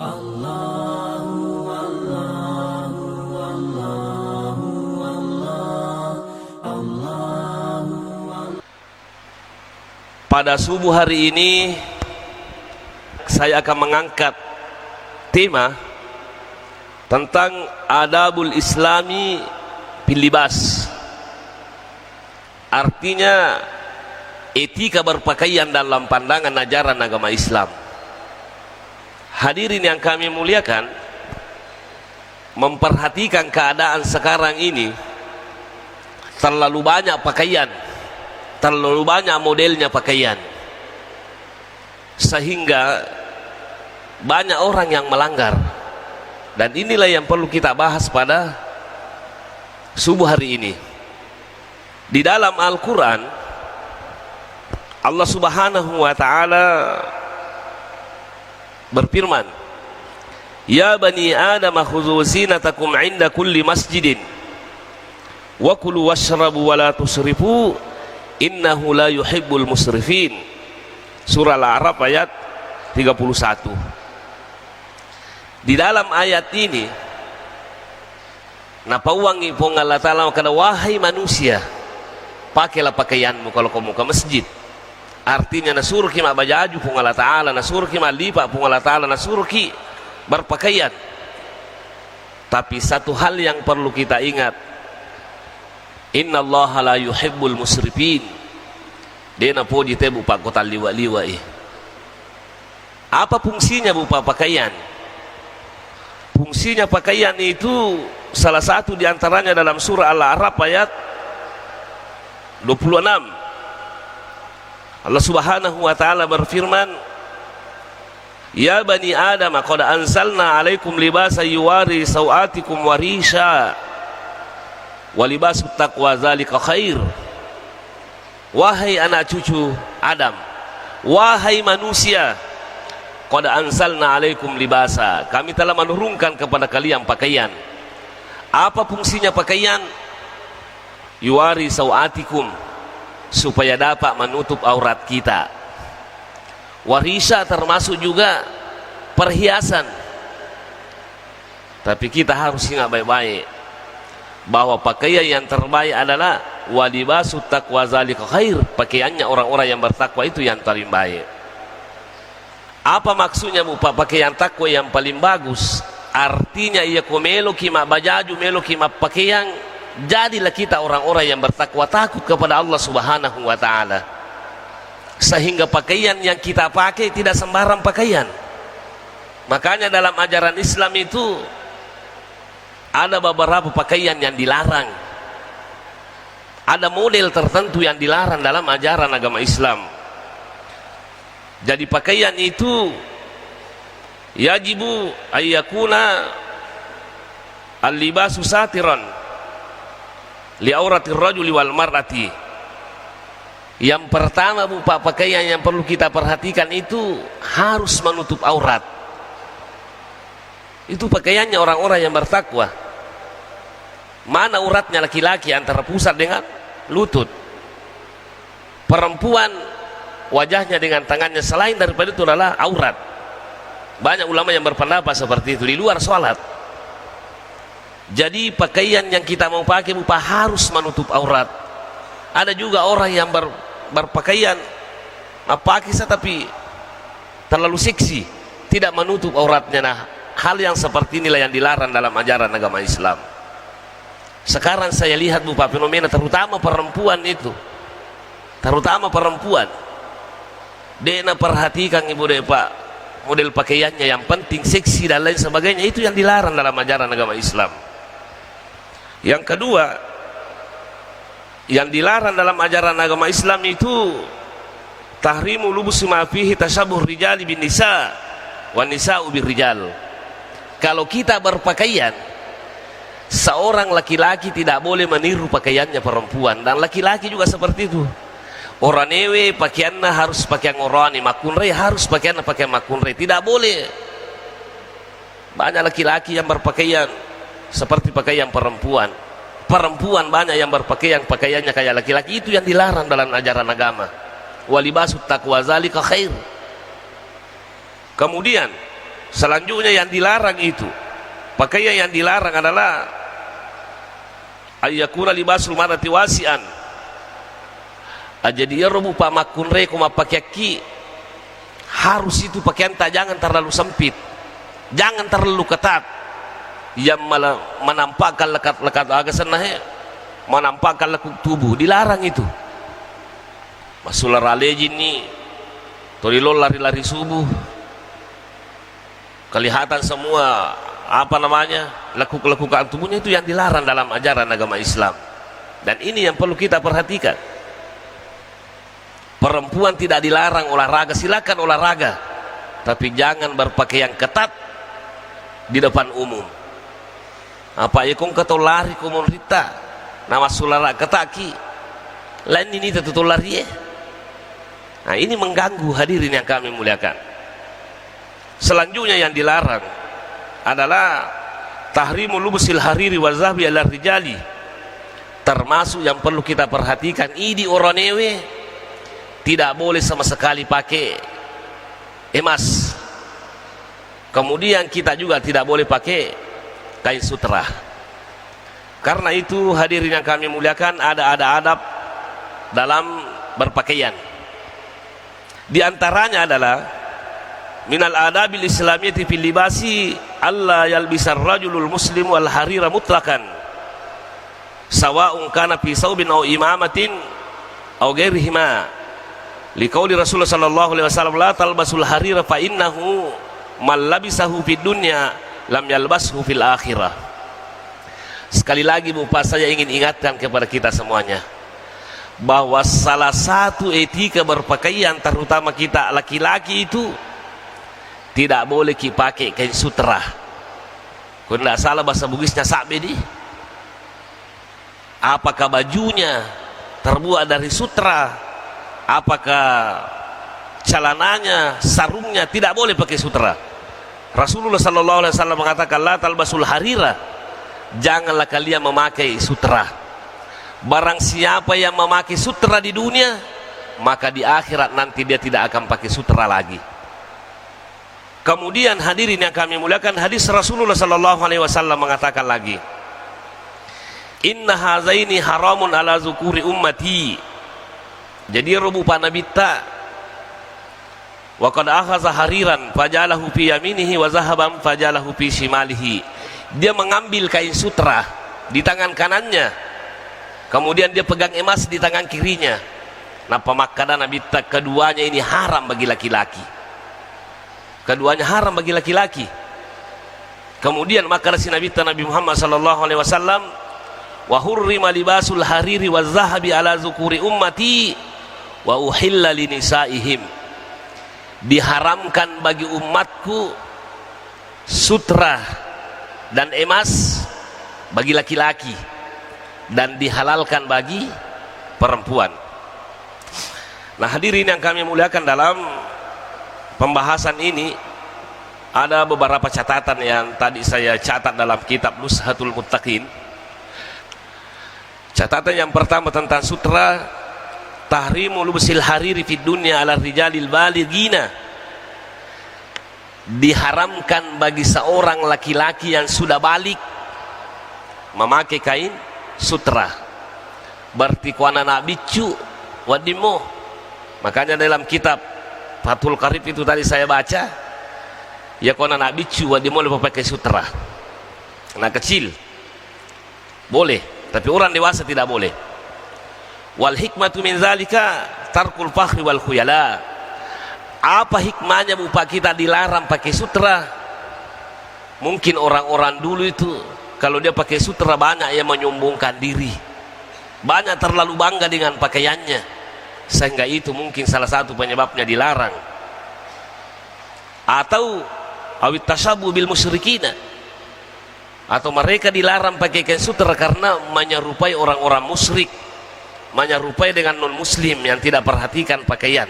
Pada subuh hari ini saya akan mengangkat tema tentang adabul islami fil libas. Artinya etika berpakaian dalam pandangan ajaran agama Islam. Hadirin yang kami muliakan, memperhatikan keadaan sekarang ini, terlalu banyak pakaian, terlalu banyak modelnya pakaian, sehingga banyak orang yang melanggar. Dan inilah yang perlu kita bahas pada subuh hari ini. Di dalam Al-Quran, Allah Subhanahu wa ta'ala berfirman, "Ya bani Adam khudhu zinatakum 'inda kulli masjidin wa kulu washrabu wa la tusrifu innahu la yuhibbul musrifin." Surah Al-A'raf ayat 31. Di dalam ayat ini napauangi pong Allah Ta'ala kana, wahai manusia, pakailah pakaianmu kalau kamu ke masjid. Artinya nasuruh ki ma bajaju pong Allah Ta'ala, nasuruh ki ma lipa pong Allah Ta'ala, nasuruh ki berpakaian. Tapi satu hal yang perlu kita ingat, innallaha la yuhibbul musrifin. Dia na po dite bupa kota liwa-liwa Apa fungsinya bupa pakaian? Fungsinya pakaian itu salah satu diantaranya dalam surah Al-A'raf ayat 26. Allah Subhanahu wa ta'ala berfirman, "Ya bani Adam qad anzalna 'alaikum libasan yuwari sawatikum wa risha wa libasut taqwa dzalika khair." Wahai anak cucu Adam, wahai manusia, qad anzalna 'alaikum libasa, kami telah menurunkan kepada kalian pakaian. Apa fungsinya pakaian? Yuwari sawatikum, supaya dapat menutup aurat kita. Warisha termasuk juga perhiasan. Tapi kita harus ingat baik-baik bahwa pakaian yang terbaik adalah walibasut taqwa dzalika khair. Pakaiannya orang-orang yang bertakwa itu yang paling baik. Apa maksudnya pakaian takwa yang paling bagus? Artinya ia komelo kima bajaju melo kima pakaian, jadilah kita orang-orang yang bertakwa, takut kepada Allah Subhanahu wa ta'ala, sehingga pakaian yang kita pakai tidak sembarang pakaian. Makanya dalam ajaran Islam itu ada beberapa pakaian yang dilarang, ada model tertentu yang dilarang dalam ajaran agama Islam. Jadi pakaian itu yajibu ayyakuna al-libasu satiran li auratir rajuli wal mar'ati. Yang pertama pakaian yang perlu kita perhatikan itu harus menutup aurat. Itu pakaiannya orang-orang yang bertakwa. Mana auratnya laki-laki antara pusat dengan lutut. Perempuan wajahnya dengan tangannya, selain daripada itu adalah aurat. Banyak ulama yang berpendapat seperti itu di luar sholat. Jadi pakaian yang kita mau pakai harus menutup aurat. Ada juga orang yang berpakaian pakai tapi terlalu seksi, tidak menutup auratnya. Nah, hal yang seperti inilah yang dilarang dalam ajaran agama Islam. Sekarang saya lihat fenomena terutama perempuan itu, terutama perempuan. Dena perhatikan ibu pak, model pakaiannya yang penting seksi dan lain sebagainya, itu yang dilarang dalam ajaran agama Islam. Yang kedua, yang dilarang dalam ajaran agama Islam itu tahrimu lubusi ma fihi tasyabuh rijali bin nisa wan nisa'u bir rijal. Kalau kita berpakaian, seorang laki-laki tidak boleh meniru pakaiannya perempuan, dan laki-laki juga seperti itu. Orang ewe pakaiannya harus pakaian orani, makunre harus pakaian makunre, tidak boleh. Banyak laki-laki yang berpakaian seperti pakaian perempuan. Perempuan banyak yang berpakaian pakaiannya kayak laki-laki, itu yang dilarang dalam ajaran agama. Walibasut taqwa dzalika khair. Kemudian Selanjutnya yang dilarang itu, pakaian yang dilarang adalah ayyakuna libasul marati wasi'an. Jadi robu pa makunre ko mapakyaki, harus itu pakaian tak jangan terlalu sempit, jangan terlalu ketat yang malah menampakkan lekat-lekat agak senah, menampakkan lekuk tubuh, dilarang itu. Masulah ralejin nih tolilol lari-lari subuh, kelihatan semua apa namanya lekuk-lekukan tubuhnya, itu yang dilarang dalam ajaran agama Islam. Dan ini yang perlu kita perhatikan. Perempuan tidak dilarang olahraga, silakan olahraga, tapi jangan berpakaian ketat di depan umum. Apa ya kong kata lari komunita nama sulara ketaki lain ini tentu lari ya. Nah ini mengganggu hadirin yang kami muliakan. Selanjutnya yang dilarang adalah tahrimul lubsil hariri wa zahbi ala rijali. Termasuk yang perlu kita perhatikan, idi oronewe tidak boleh sama sekali pakai emas. Kemudian kita juga tidak boleh pakai kain sutra. Karena itu hadirin yang kami muliakan, ada adab dalam berpakaian. Di antaranya adalah minal adabil islamiyati fil libasi alla yalbisar rajulul muslimu al harira mutlaqan sawa'un kana fi saubin aw imamatin aw ghairihima liqauli Rasulullah sallallahu alaihi wasallam la talbasul harira fa innahu man labisahu fid dunya lam yalbashu fil akhirah. Sekali lagi Bapak, saya ingin ingatkan kepada kita semuanya bahwa salah satu etika berpakaian, terutama kita laki-laki, itu tidak boleh pakai kain sutra. Kalau tidak salah bahasa Bugisnya sabedi. Apakah bajunya terbuat dari sutra, apakah celananya, sarungnya, tidak boleh pakai sutra. Rasulullah sallallahu alaihi wasallam mengatakan la talbasul harira, janganlah kalian memakai sutra. Barang siapa yang memakai sutra di dunia, maka di akhirat nanti dia tidak akan pakai sutra lagi. Kemudian hadirin yang kami muliakan, hadis Rasulullah sallallahu alaihi wasallam mengatakan lagi, inna hazaini haramun ala zukuri ummati. Jadi rubu panabita wa qad akhadha hariran fajalahu fi yaminihi wa zahaban fajalahu fi shimalihi. Dia mengambil kain sutra di tangan kanannya, kemudian dia pegang emas di tangan kirinya. Nah, pemakanan Nabi keduanya ini haram bagi laki-laki. Keduanya haram bagi laki-laki. Kemudian maka Nabi Muhammad sallallahu alaihi wasallam, wa hurrima libasul hariri wa zahabi ala zukuri ummati wa uhilla linisaihim. Diharamkan bagi umatku sutra dan emas bagi laki-laki, dan dihalalkan bagi perempuan. Nah hadirin yang kami muliakan, dalam pembahasan ini ada beberapa catatan yang tadi saya catat dalam kitab Nushatul Muttaqin. Catatan yang pertama tentang sutra, tahrimul lubsil hariri fid dunya ala rijalil balighina. Diharamkan bagi seorang laki-laki yang sudah balik memakai kain sutra. Berarti kuana nabicu wadimo. Makanya dalam kitab Fathul Qarib itu tadi saya baca, ya kuana nabicu wadimo lebih pakai sutra. Anak kecil boleh, tapi orang dewasa tidak boleh. Wal hikmatu min zalika tarkul fakhri wal khuyala. Apa hikmahnya Bapak kita dilarang pakai sutra? Mungkin orang-orang dulu itu kalau dia pakai sutra banyak yang menyombongkan diri, banyak terlalu bangga dengan pakaiannya, sehingga itu mungkin salah satu penyebabnya dilarang. Atau awit tasyabuh bil musyrikina, atau mereka dilarang pakai kain sutra karena menyerupai orang-orang musyrik, menyerupai dengan non muslim yang tidak perhatikan pakaian.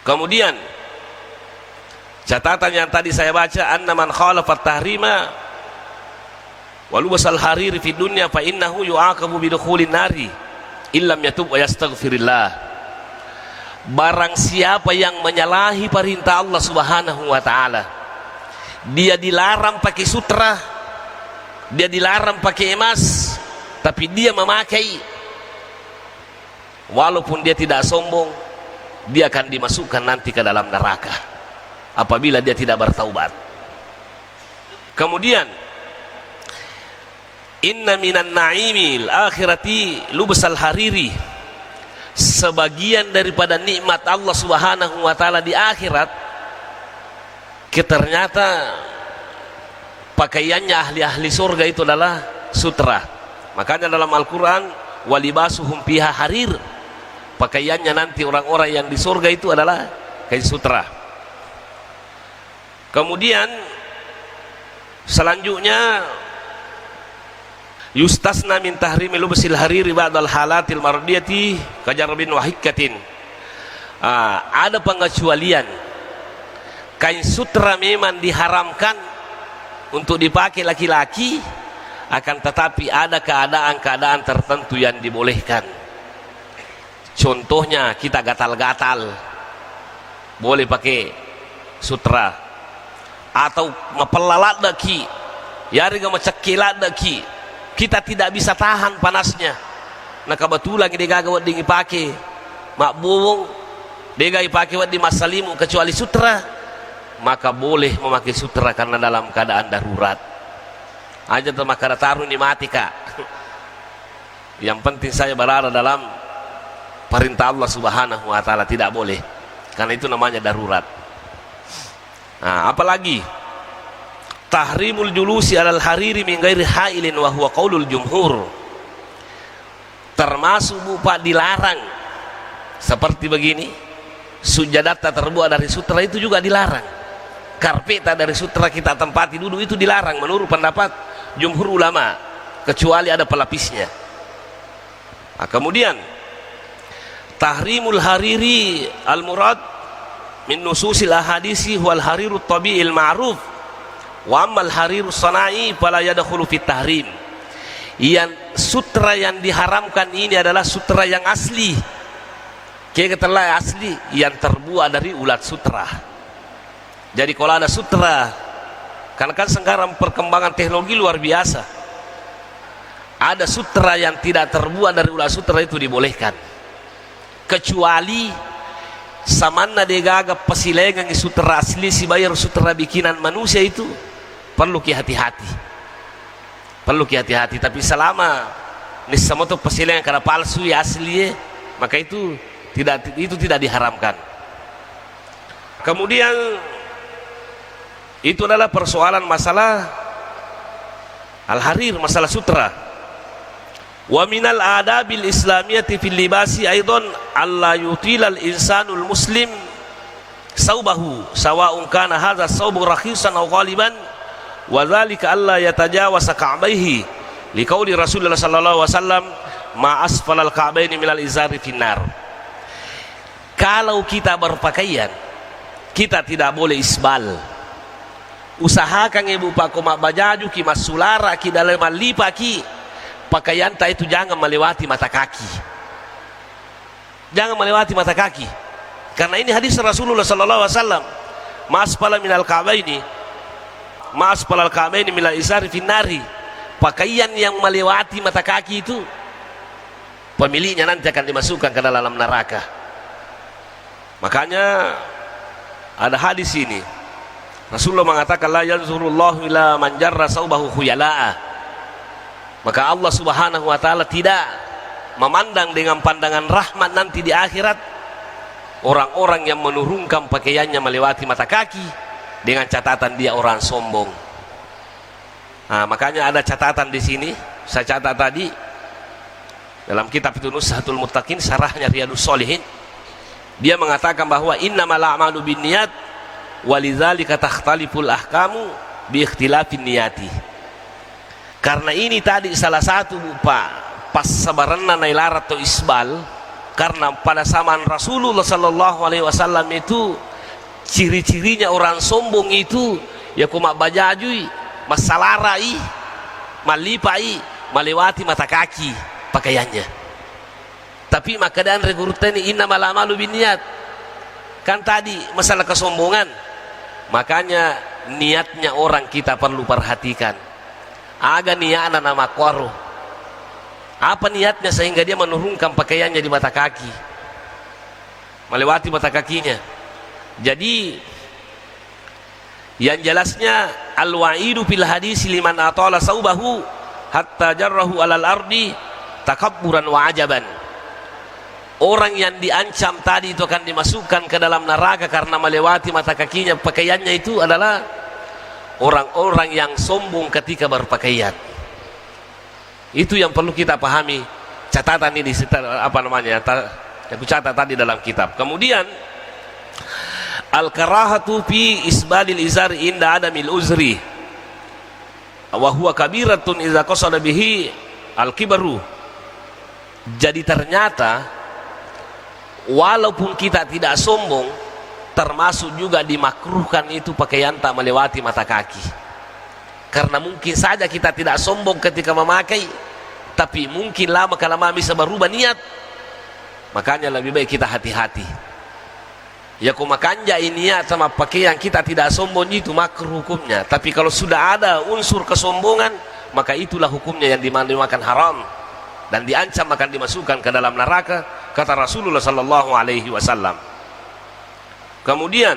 Kemudian catatan yang tadi saya baca, anna man khalafat tahrima walubasal hariri fi dunya fa innahu yu'aqabu bidukhulin nari illam yatub wa yastaghfirillah. barang siapa yang menyalahi perintah Allah Subhanahu wa ta'ala, dia dilarang pakai sutra, dia dilarang pakai emas, tapi dia memakai, walaupun dia tidak sombong, dia akan dimasukkan nanti ke dalam neraka apabila dia tidak bertaubat. Kemudian, inna minan na'imil akhirati lubsal hariri, sebagian daripada nikmat Allah Subhanahu wa ta'ala di akhirat, ternyata pakaiannya ahli-ahli surga itu adalah sutra. Makanya dalam Al-Quran, walibasuhum fiha harir, pakaiannya nanti orang-orang yang di surga itu adalah kain sutra. Kemudian selanjutnya, yustasna min tahrimi lubsil hariri ba'dal halatil mardiyati kajarabin wahikatin. Ada pengecualian, kain sutra memang diharamkan untuk dipakai laki-laki, akan tetapi ada keadaan-keadaan tertentu yang dibolehkan. Contohnya, kita gatal-gatal boleh pakai sutra, atau mapelalat daki yari ga macakilat daki, kita tidak bisa tahan panasnya. Nah kebetulan dia gagawat dingi pakai mak buwong, dia gaya pakai di masalimu kecuali sutra, maka boleh memakai sutra karena dalam keadaan darurat. Aja tuh maka taruh ini mati kak. Yang penting saya berada dalam perintah Allah Subhanahu wa ta'ala, tidak boleh, karena itu namanya darurat. Nah, apalagi tahrimul julusi alal hariri min ghairi hailin wa huwa qaulul jumhur, termasuk bupa dilarang seperti begini, sujadata terbuat dari sutra itu juga dilarang, karpeta dari sutra kita tempati duduk itu dilarang menurut pendapat jumhur ulama, kecuali ada pelapisnya. Nah, kemudian tahrimul hariri al murad min nususil ahadisi wal hariru tabi'il ma'ruf wa ammal hariru sana'i fala yadkhulu fit tahrim. Yang sutra yang diharamkan ini adalah sutra yang asli, ketelah asli yang terbuat dari ulat sutra. Jadi kalau ada sutra, karena kan sekarang perkembangan teknologi luar biasa, ada sutra yang tidak terbuat dari ulat sutra itu dibolehkan, kecuali samanna degaga pasilengan sutra asli si bayar sutra bikinan manusia, itu perlu hati-hati, perlu hati-hati. Tapi selama nisamoto pasilengan karena palsu ya asli, maka itu tidak diharamkan. Kemudian itu adalah persoalan masalah al-harir, masalah sutra. Wa minal adabil islamiyati fil libasi aidan alla yutilal insanul muslim saubahu sawa'un kana hadza saubu rakhisan aw ghaliban wa dzalika alla yatajawasa ka'baihi liqauli Rasulullah sallallahu alaihi wasallam ma asfalal ka'baini minal izari finnar. Kalau kita berpakaian, kita tidak boleh isbal. Usahakan ibu pak mak bajaju ki masulara ki dalam lipa ki pakaian ta itu jangan melewati mata kaki, jangan melewati mata kaki, karena ini hadis Rasulullah sallallahu alaihi wasallam, ma'asfala minal ka'baini ma'asfalal ka'baini minal izari finnari. Pakaian yang melewati mata kaki itu pemiliknya nanti akan dimasukkan ke dalam neraka. Makanya ada hadis ini, Rasulullah mengatakan la yanzurullahu ila man jarra saubahu khuyala'a. Maka Allah Subhanahu wa ta'ala tidak memandang dengan pandangan rahmat nanti di akhirat orang-orang yang menurunkan pakaiannya melewati mata kaki dengan catatan dia orang sombong. Nah, makanya ada catatan di sini, saya catat tadi dalam kitab itu Nushatul Muttaqin, syarahnya Riyadhus Shalihin. Dia mengatakan bahwa innamal a'malu binniyat walidzalika takhtaliful ahkamu bi ikhtilafin niyati. Karena ini tadi salah satu pas sabaranna nailarat atau isbal, karena pada zaman Rasulullah sallallahu alaihi wasallam itu ciri-cirinya orang sombong itu ya kumak bajajui, masalarai, malipai, melewati mata kaki pakaiannya. Tapi maka dan regurutani innamal a'malu binniyat. Kan tadi masalah kesombongan. Makanya niatnya orang kita perlu perhatikan. Aga niatna nama qaru. Apa niatnya sehingga dia menurunkan pakaiannya di mata kaki, melewati mata kakinya. Jadi yang jelasnya al-wa'idu fil hadis liman atala saubahu hatta jarrahu alal ardi takabburan wa ajaban. Orang yang diancam tadi itu akan dimasukkan ke dalam neraka karena melewati mata kakinya pakaiannya, itu adalah orang-orang yang sombong ketika berpakaian. Itu yang perlu kita pahami. Catatan ini apa namanya, aku catat tadi dalam kitab. Kemudian al-karahatu fi isbalil izar inda adamil uzri wa huwa kabiratun idza qasada bihi al-kibaru. Jadi ternyata walaupun kita tidak sombong, termasuk juga dimakruhkan itu pakaian tak melewati mata kaki. Karena mungkin saja kita tidak sombong ketika memakai, tapi mungkin lama kelamaan bisa berubah niat. Makanya lebih baik kita hati-hati. Ya kumakanja niat sama pakaian kita tidak sombong, itu makruh hukumnya. Tapi kalau sudah ada unsur kesombongan, maka itulah hukumnya yang dimakan haram dan diancam akan dimasukkan ke dalam neraka, kata Rasulullah sallallahu alaihi wasallam. Kemudian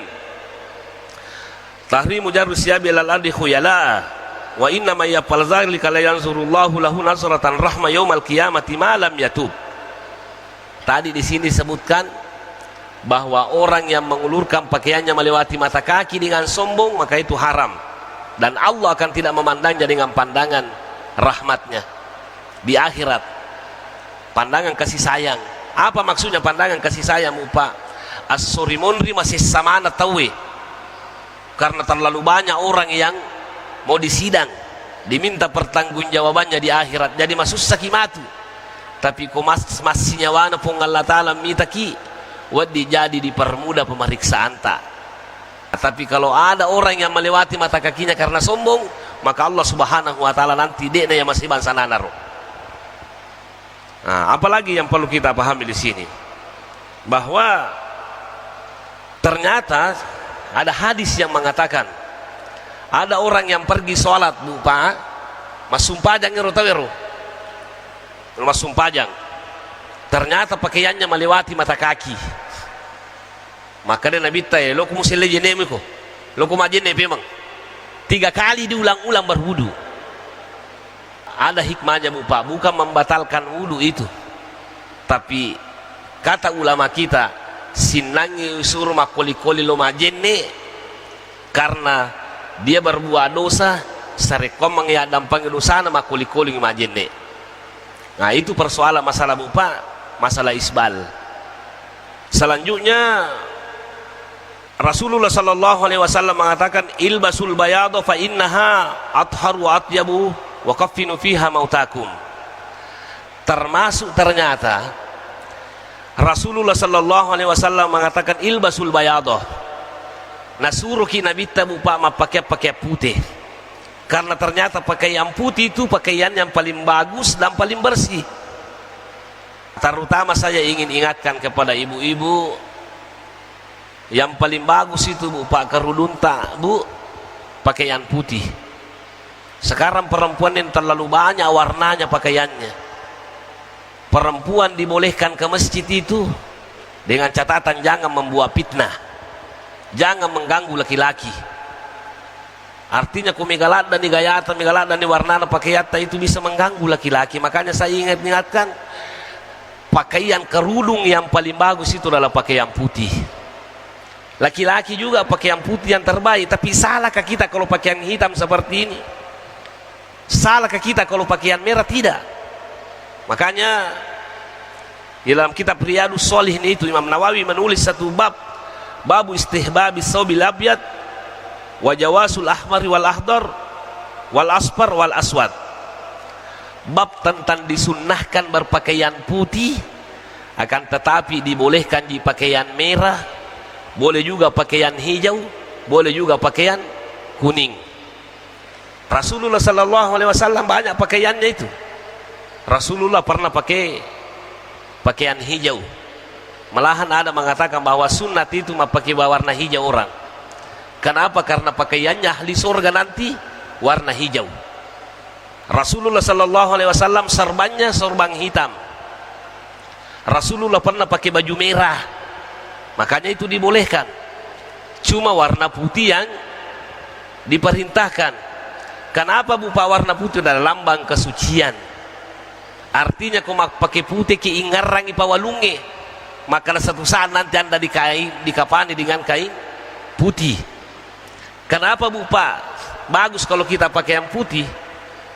tahrimu jarrus siyabi alal ardi khuyala wa inna may yaf'al dzalika la yanzurullahu lahu nazratan rahma yaumal qiyamati ma lam yatub. Tadi di sini sebutkan bahwa orang yang mengulurkan pakaiannya melewati mata kaki dengan sombong, maka itu haram, dan Allah akan tidak memandangnya dengan pandangan rahmatnya di akhirat. Pandangan kasih sayang. Apa maksudnya pandangan kasih sayang, Pak? As-surimunri masih samana tawe. Karena terlalu banyak orang yang mau disidang, diminta pertanggungjawabannya di akhirat, jadi masuk sakimatu. Tapi kau masih nyawana pun Allah Ta'ala mitaki wadi, jadi dipermudah pemeriksaan tak. Tapi kalau ada orang yang melewati mata kakinya karena sombong, maka Allah Subhanahu wa Ta'ala nanti dekna yang masih bangsa nanaro. Nah, apalagi yang perlu kita pahami di sini, bahwa ternyata ada hadis yang mengatakan ada orang yang pergi sholat, lupa masum pajang masum pajang, ternyata pakaiannya melewati mata kaki. Maka dia Nabi tanya, lo kumusile jenemi ko, lo kumajene memang 3 kali diulang-ulang berwudu. Ada hikmahnya, Pak, bukan membatalkan wudu itu, tapi kata ulama kita sinangi usur makoli-koli lo majene, karena dia berbuat dosa sarekom ya dampang dosa na makoli-koli majene. Nah, itu persoalan masalah, Pak, masalah isbal. Selanjutnya Rasulullah sallallahu alaihi wasallam mengatakan ilbasul bayadha fa innaha atharu wa atyabu wa kaffinu fiha mautakum. Termasuk ternyata Rasulullah sallallahu alaihi wasallam mengatakan ilbasul bayadha, nasuruh Nabi tabu pak pakai putih, karena ternyata pakaian putih itu pakaian yang paling bagus dan paling bersih. Terutama saya ingin ingatkan kepada ibu-ibu, yang paling bagus itu, Bu, Pak, kerudunta, Bu, pakaian putih. Sekarang perempuan yang terlalu banyak warnanya pakaiannya. Perempuan dibolehkan ke masjid itu dengan catatan jangan membuat fitnah, jangan mengganggu laki-laki. Artinya kumigalat dan digayata, migalat dan diwarnana pakaiata itu bisa mengganggu laki-laki. Makanya saya ingatkan, pakaian kerudung yang paling bagus itu adalah pakaian putih. Laki-laki juga pakaian putih yang terbaik. Tapi salahkah kita kalau pakaian hitam seperti ini? Salahkah kita kalau pakaian merah? Tidak. Makanya dalam kitab Riyadhus Shalihin itu Imam Nawawi menulis satu bab, babu istihbabi saubil abyad wa jawasul ahmar wal ahdar wal asfar wal aswad. Bab tentang disunnahkan berpakaian putih, akan tetapi dibolehkan di pakaian merah, boleh juga pakaian hijau, boleh juga pakaian kuning. Rasulullah sallallahu alaihi wasallam banyak pakaiannya itu. Rasulullah pernah pakai pakaian hijau. Malahan ada mengatakan bahwa sunat itu pakai warna hijau orang. Kenapa? Karena pakaiannya ahli surga nanti warna hijau. Rasulullah sallallahu alaihi wasallam serbannya serban hitam. Rasulullah pernah pakai baju merah, makanya itu dibolehkan. Cuma warna putih yang diperintahkan. Kenapa bupa warna putih? Adalah lambang kesucian. Artinya kau pakai putih ke ingarang ipawalunge, maka satu saat nanti anda dikapani dengan kain putih. Kenapa bupa bagus kalau kita pakai yang putih?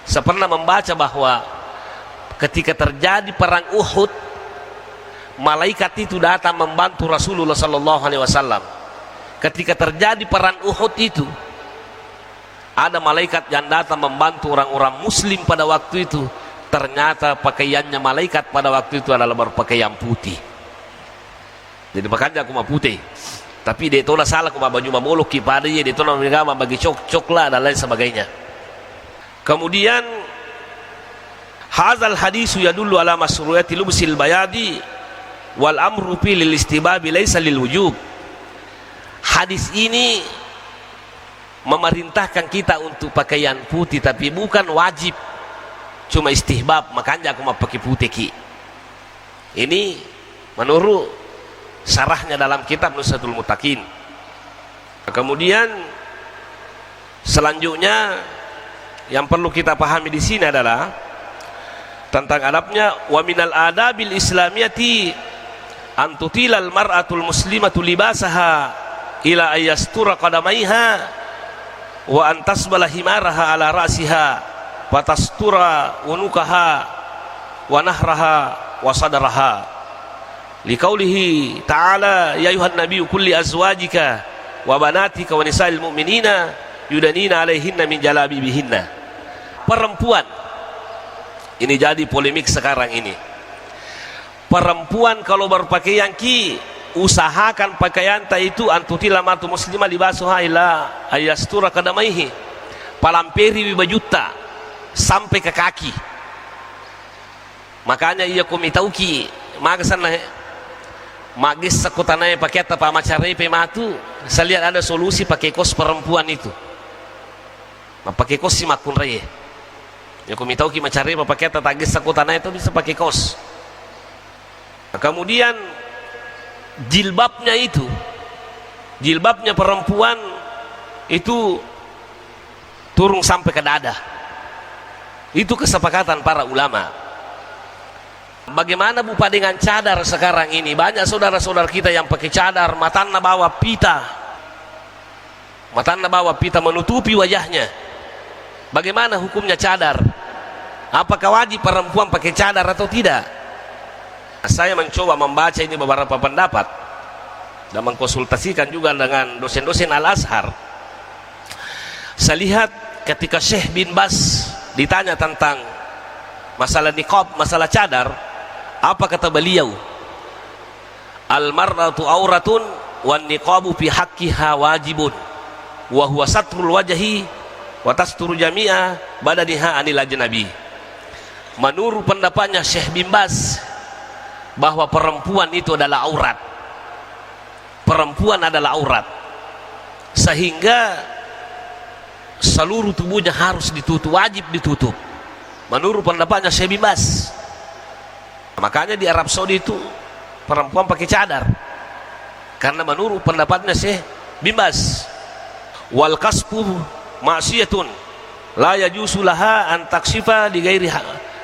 Saya pernah membaca bahwa ketika terjadi perang Uhud, malaikat itu datang membantu Rasulullah sallallahu alaihi wasallam. Ketika terjadi perang Uhud itu, ada malaikat yang datang membantu orang-orang muslim pada waktu itu. Ternyata pakaiannya malaikat pada waktu itu adalah berpakaian putih. Jadi makanya aku mau putih. Tapi dia tola salah aku mau baju mamolok pada dia tola menggama bagi cok lah dan lain sebagainya. Kemudian hazal hadisu yadullu ala masru'ati lubsil bayadi wal amru fi lil istibabi laisa lil wujub. Hadis ini memerintahkan kita untuk pakaian putih, tapi bukan wajib, cuma istihbab. Makanya aku mau pakai putih ki. Ini menurut syarahnya dalam kitab Nusratul Muttaqin. Kemudian selanjutnya yang perlu kita pahami di sini adalah tentang adabnya. Wa minal adabil islamiyati an tutilal mar'atul muslimatu libasaha ila ayastura qadamaiha wa antasbala himaraha ala ra'siha wa tastura unukaha wa nahraha wa sadaraha liqaulihi ta'ala ya ayuhan nabiyyu kulli azwajika wa banatika wa nisa'il mu'minina yudanina alaihinna min jalabibihinna. Perempuan ini jadi polemik sekarang ini. Perempuan kalau berpakaian ki, usahakan pakaian itu antutila matu muslimah libasuha ila ayastura kadamaihi, palamperi wibajuta sampai ke kaki. Makanya ia komitauki magasan magis sakutanai pakai apa macarai pematu. Saya lihat ada solusi pakai kos perempuan itu. Pakai kos si makun reye. Ya komitauki macarai pakai tatagis sakutanai itu bisa pakai kos. Kemudian jilbabnya itu, jilbabnya perempuan itu turun sampai ke dada. Itu kesepakatan para ulama. Bagaimana bupa dengan cadar sekarang ini? Banyak saudara-saudara kita yang pakai cadar, matanya bawa pita, matanya bawa pita menutupi wajahnya. Bagaimana hukumnya cadar? Apakah wajib perempuan pakai cadar atau tidak? Saya mencoba membaca ini beberapa pendapat dan mengkonsultasikan juga dengan dosen-dosen Al-Azhar. Saya lihat ketika Syekh bin Bas ditanya tentang masalah niqab, masalah cadar, apa kata beliau? Al-mar'atu auratun wan niqabu fi haqqiha wajibun wa huwa satrul wajhi wa tasturu jami'a badaniha anil ajnabi. Menurut pendapatnya Syekh bin Bas bahwa perempuan itu adalah aurat. Perempuan adalah aurat, sehingga seluruh tubuhnya harus ditutup, wajib ditutup. Menurut pendapatnya Syekh bin Bas. Makanya di Arab Saudi itu perempuan pakai cadar, karena menurut pendapatnya Syekh bin Bas. Wal kasbu ma'siyatun la yajuzu laha an takshifa li ghairi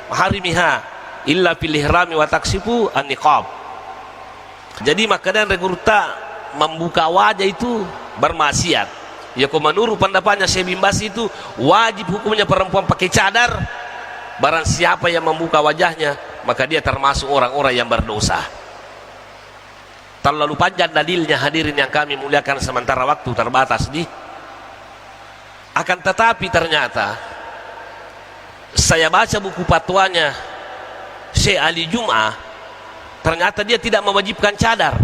harimiha illa fil ihrami wa taksifu an-niqab. Jadi makanya regurta membuka wajah itu bermaksiat. Ya menurut pendapatnya Syekh bin Bas itu wajib hukumnya perempuan pakai cadar. Barang siapa yang membuka wajahnya maka dia termasuk orang-orang yang berdosa. Terlalu panjang dalilnya hadirin yang kami muliakan, sementara waktu terbatas di. Akan tetapi ternyata saya baca buku fatwanya Syekh Ali Jum'ah, ternyata dia tidak mewajibkan cadar.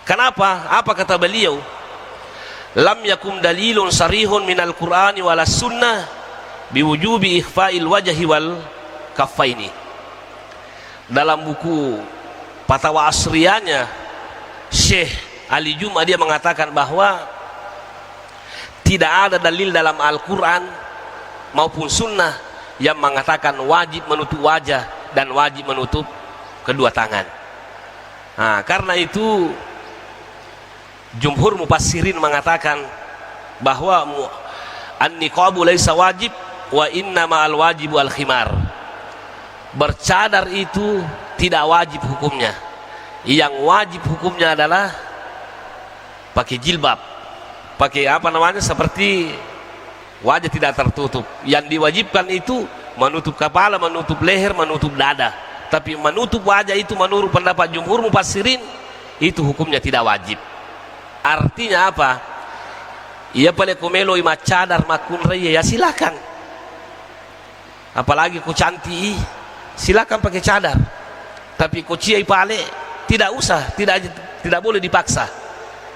Kenapa? Apa kata beliau? Lam yakum dalilun sarihun minal Qur'ani wala sunnah biwujubi ikhfa'il wajhi wal kaffaini. dalam buku Fatwa Asriyahnya Syekh Ali Juma, dia mengatakan bahwa tidak ada dalil dalam Al-Quran maupun Sunnah yang mengatakan wajib menutup wajah dan wajib menutup kedua tangan. Nah, karena itu jumhur mufassirin mengatakan bahwa an-niqabu laisa wajib wa inna ma'al wajibu al-khimar. Bercadar itu tidak wajib hukumnya. Yang wajib hukumnya adalah pakai jilbab, pakai apa namanya, seperti wajah tidak tertutup. Yang diwajibkan itu menutup kepala, menutup leher, menutup dada. Tapi menutup wajah itu menurut pendapat jumhur mufassirin itu hukumnya tidak wajib. Artinya apa? Ia pale kumelo ima cadar makun raya, ya silakan. Apalagi ku cantik, silakan pakai cadar. Tapi ku ciai pale tidak usah, tidak boleh dipaksa.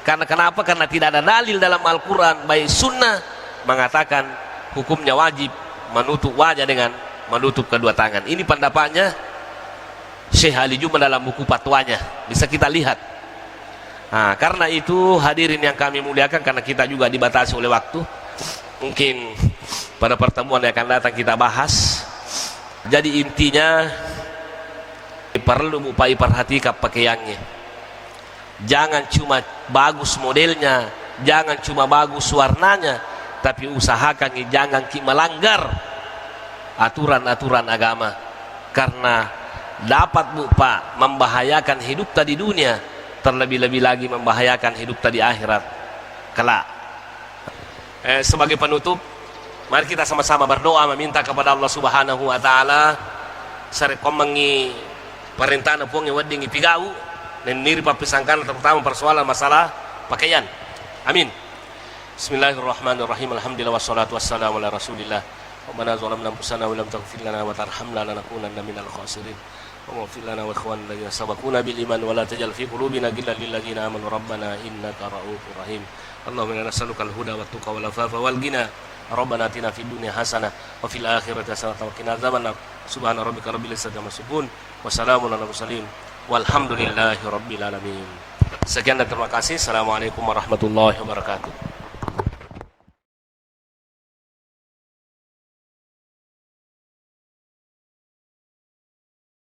Karena kenapa? Karena tidak ada dalil dalam Al-Quran baik Sunnah mengatakan hukumnya wajib menutup wajah dengan menutup kedua tangan. Ini pendapatnya Syekh Ali Juma dalam buku fatwanya, bisa kita lihat. Nah, karena itu hadirin yang kami muliakan, karena kita juga dibatasi oleh waktu, mungkin pada pertemuan yang akan datang kita bahas. Jadi intinya perlu upaya perhatikan pakaiannya. Jangan cuma bagus modelnya, jangan cuma bagus warnanya, tapi usahakan jangan melanggar aturan-aturan agama, karena dapat membahayakan hidup tadi dunia, terlebih-lebih lagi membahayakan hidup tadi akhirat kelak. Sebagai penutup, mari kita sama-sama berdoa meminta kepada Allah Subhanahu wa taala sarekomangi perintah napung wedding ipigau dan niri papisangkan terutama persoalan masalah pakaian. Amin. Bismillahirrahmanirrahim. Alhamdulillah wassalatu wassalamu ala Rasulillah. Rabbana zalamna anfusana wa lam taghfir lana wa tarhamna lanakunanna minal khasirin. Wa ighfir lana wa ikhwanana alladhina sabaquna bil iman wa la tajal fi qulubina ghillan lil ladzina amanu rabbana innaka ra'ufur rahim. Allahumma inna nas'aluka al-huda wat tuqa wal afafa wal ghina. Rabbana atina fid dunya hasanah wa fil akhirati hasanah wa qina adzabannar. Subhana rabbika rabbil izzati amma yasifun wa salamun alal mursalin walhamdulillahi rabbil alamin. Sekian dan terima kasih. Assalamualaikum warahmatullahi wabarakatuh.